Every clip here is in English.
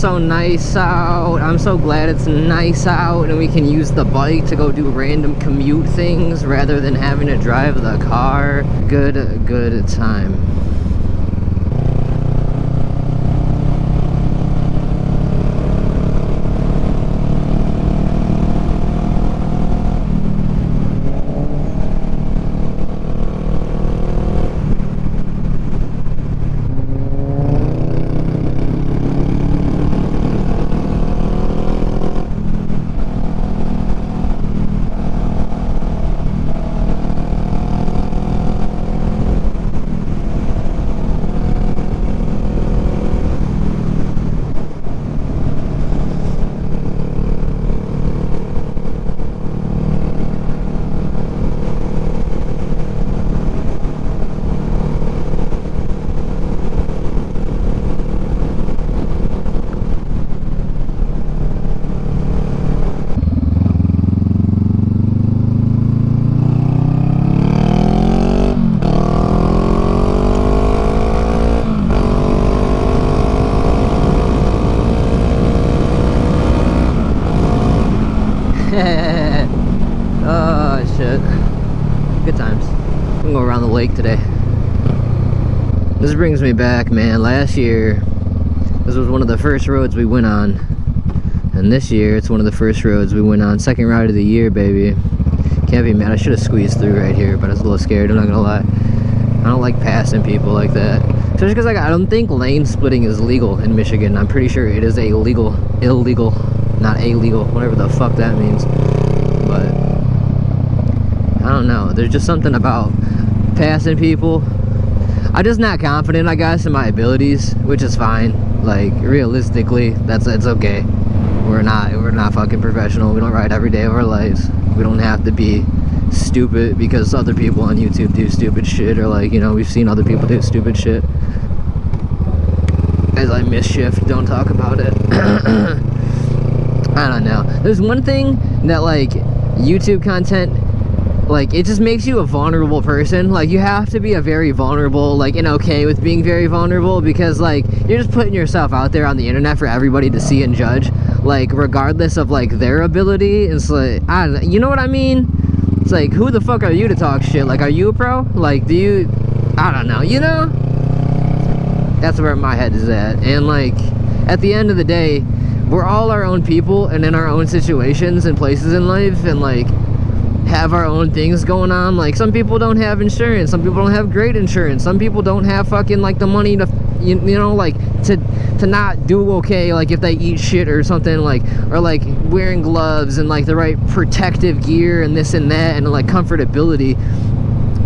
so nice out. I'm so glad it's nice out and we can use the bike to go do random commute things rather than having to drive the car. Good time. Oh shit. Good times. I'm gonna go around the lake today. This brings me back, man. Last year, this was one of the first roads we went on. And this year, it's one of the first roads we went on. Second ride of the year, baby. Can't be mad. I should have squeezed through right here, but I was a little scared. I'm not gonna lie. I don't like passing people like that. Especially because I don't think lane splitting is legal in Michigan. I'm pretty sure it is illegal, not illegal, whatever the fuck that means. But I don't know. There's just something about passing people. I'm just not confident, I guess, in my abilities, which is fine. Like, realistically, it's okay. We're not fucking professional. We don't ride every day of our lives. We don't have to be stupid because other people on YouTube do stupid shit, or like, you know, we've seen other people do stupid shit. As I mischief, don't talk about it. I don't know. There's one thing that, like, YouTube content, like, it just makes you a vulnerable person. Like, you have to be a very vulnerable, like, and okay with being very vulnerable, because, like, you're just putting yourself out there on the internet for everybody to see and judge, like, regardless of, like, their ability. It's like, I don't know, you know what I mean? It's like, who the fuck are you to talk shit? Like, are you a pro? Like, do you, I don't know, you know? That's where my head is at. And, like, at the end of the day, we're all our own people and in our own situations and places in life, and, like, have our own things going on. Like, some people don't have insurance, some people don't have great insurance, some people don't have fucking, like, the money to, you know, like, to not do okay, like, if they eat shit or something, like, or, like, wearing gloves and, like, the right protective gear and this and that, and, like, comfortability.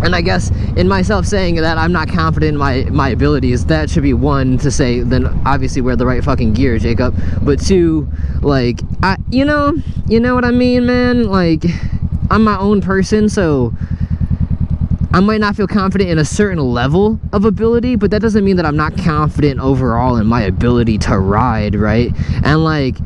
And I guess in myself saying that I'm not confident in my abilities, that should be one to say, then obviously wear the right fucking gear, Jacob. But two, like, you know what I mean, man? Like, I'm my own person, so I might not feel confident in a certain level of ability, but that doesn't mean that I'm not confident overall in my ability to ride, right? And, like,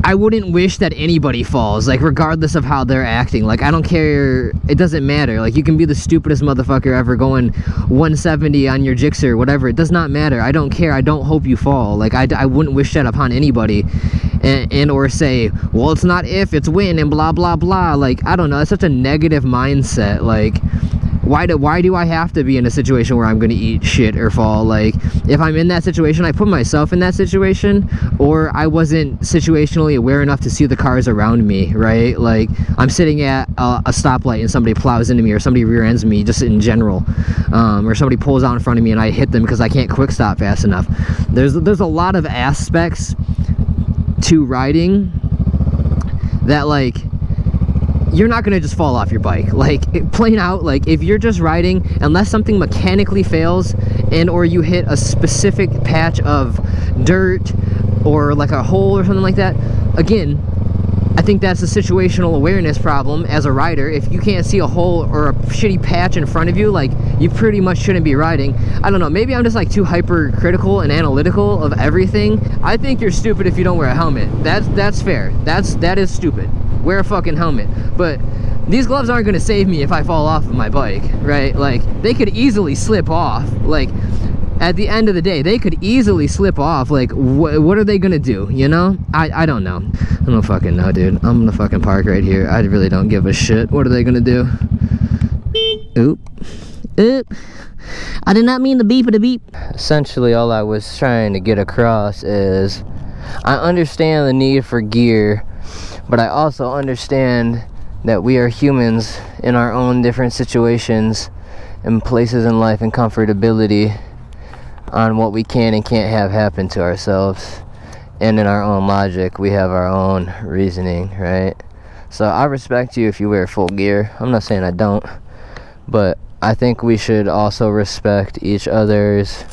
I wouldn't wish that anybody falls, like, regardless of how they're acting. Like, I don't care, it doesn't matter. Like, you can be the stupidest motherfucker ever going 170 on your Gixxer, whatever, it does not matter. I don't care. I don't hope you fall. Like, I wouldn't wish that upon anybody. And or say, well, it's not if, it's when, and blah blah blah. Like, I don't know, that's such a negative mindset. Like, why do I have to be in a situation where I'm gonna eat shit or fall? Like, if I'm in that situation, I put myself in that situation, or I wasn't situationally aware enough to see the cars around me, right? Like, I'm sitting at a stoplight and somebody plows into me, or somebody rear ends me, just in general, or somebody pulls out in front of me and I hit them because I can't quick stop fast enough. There's a lot of aspects to riding that, like, you're not gonna just fall off your bike. Like, plain out, like, if you're just riding, unless something mechanically fails and or you hit a specific patch of dirt or like a hole or something like that, again, I think that's a situational awareness problem as a rider. If you can't see a hole or a shitty patch in front of you, like, you pretty much shouldn't be riding. I don't know, maybe I'm just, like, too hypercritical and analytical of everything. I think you're stupid if you don't wear a helmet. That's fair. That is stupid. Wear a fucking helmet. But these gloves aren't gonna save me if I fall off of my bike, right? Like, they could easily slip off. Like, at the end of the day, they could easily slip off. Like, what are they gonna do, you know? I don't know. I don't fucking know, dude. I'm gonna fucking park right here. I really don't give a shit. What are they gonna do? Oop. Oop. I did not mean the beep of the beep. Essentially, all I was trying to get across is I understand the need for gear, but I also understand that we are humans in our own different situations and places in life and comfortability on what we can and can't have happen to ourselves. And in our own logic, we have our own reasoning, right? So I respect you if you wear full gear. I'm not saying I don't, but I think we should also respect each other's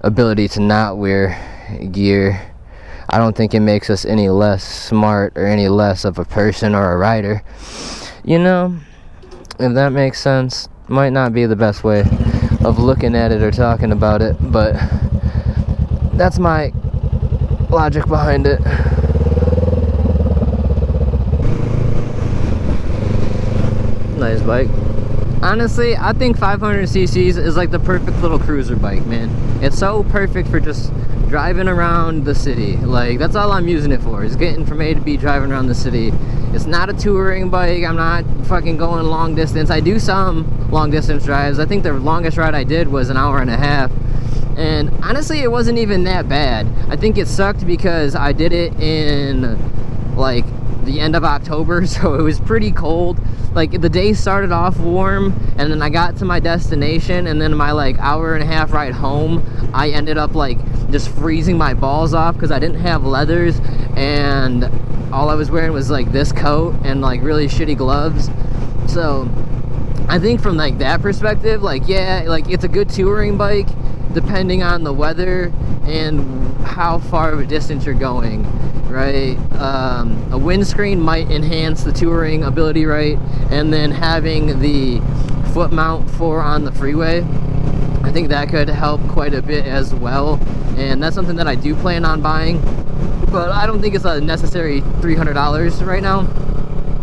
ability to not wear gear. I don't think it makes us any less smart or any less of a person or a rider. You know, if that makes sense. Might not be the best way of looking at it or talking about it, but that's my logic behind it. Nice bike. Honestly, I think 500 cc's is like the perfect little cruiser bike, man. It's so perfect for just driving around the city. Like, that's all I'm using it for, is getting from A to B, driving around the city. It's not a touring bike. I'm not fucking going long distance. I do some long distance drives. I think the longest ride I did was an hour and a half. And honestly, it wasn't even that bad. I think it sucked because I did it in like the end of October, so it was pretty cold. Like, the day started off warm, and then I got to my destination, and then my like hour and a half ride home, I ended up like just freezing my balls off because I didn't have leathers, and all I was wearing was like this coat and like really shitty gloves. So I think from like that perspective, like, yeah, like it's a good touring bike depending on the weather and how far of a distance you're going, right? A windscreen might enhance the touring ability, right? And then having the foot mount for on the freeway, I think that could help quite a bit as well. And that's something that I do plan on buying, but I don't think it's a necessary $300 right now.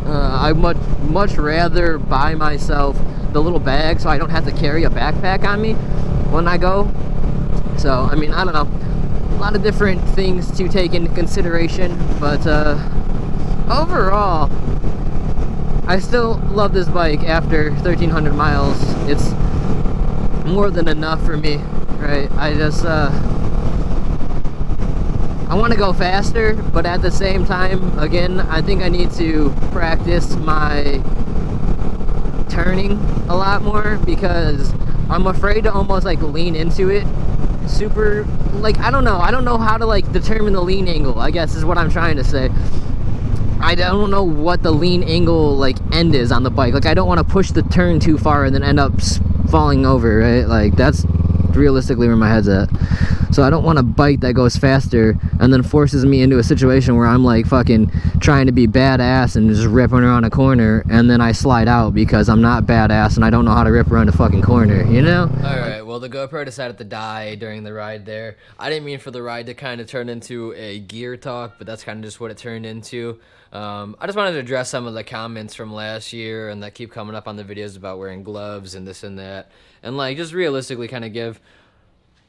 I'd much rather buy myself the little bag so I don't have to carry a backpack on me when I go. So, I mean, I don't know. A lot of different things to take into consideration, but overall, I still love this bike after 1,300 miles. It's more than enough for me, right? I just, I want to go faster, but at the same time, again, I think I need to practice my turning a lot more because I'm afraid to almost like lean into it super, like, I don't know how to like determine the lean angle, I guess is what I'm trying to say. I don't know what the lean angle like end is on the bike. Like, I don't want to push the turn too far and then end up falling over, right? Like, that's realistically where my head's at. So I don't want a bike that goes faster and then forces me into a situation where I'm like fucking trying to be badass and just ripping around a corner, and then I slide out because I'm not badass and I don't know how to rip around a fucking corner, you know? Alright, well, the GoPro decided to die during the ride there. I didn't mean for the ride to kind of turn into a gear talk, but that's kind of just what it turned into. I just wanted to address some of the comments from last year and that keep coming up on the videos about wearing gloves and this and that, and like just realistically kind of give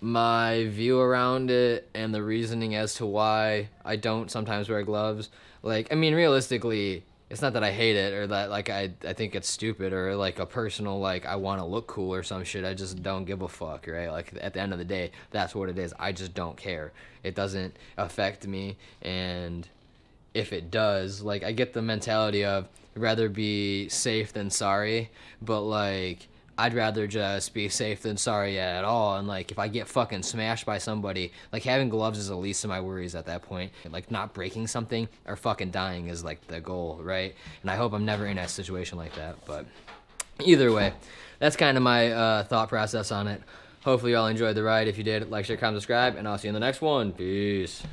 my view around it and the reasoning as to why I don't sometimes wear gloves. Like, I mean, realistically, it's not that I hate it or that like I think it's stupid or like a personal like I want to look cool or some shit. I just don't give a fuck, right? Like, at the end of the day, that's what it is. I just don't care. It doesn't affect me, and if it does, like, I get the mentality of rather be safe than sorry, but like I'd rather just be safe than sorry at all. And like, if I get fucking smashed by somebody, like, having gloves is the least of my worries at that point. Like, not breaking something or fucking dying is like the goal, right? And I hope I'm never in a situation like that. But either way, that's kind of my thought process on it. Hopefully y'all enjoyed the ride. If you did, like, share, comment, subscribe, and I'll see you in the next one. Peace.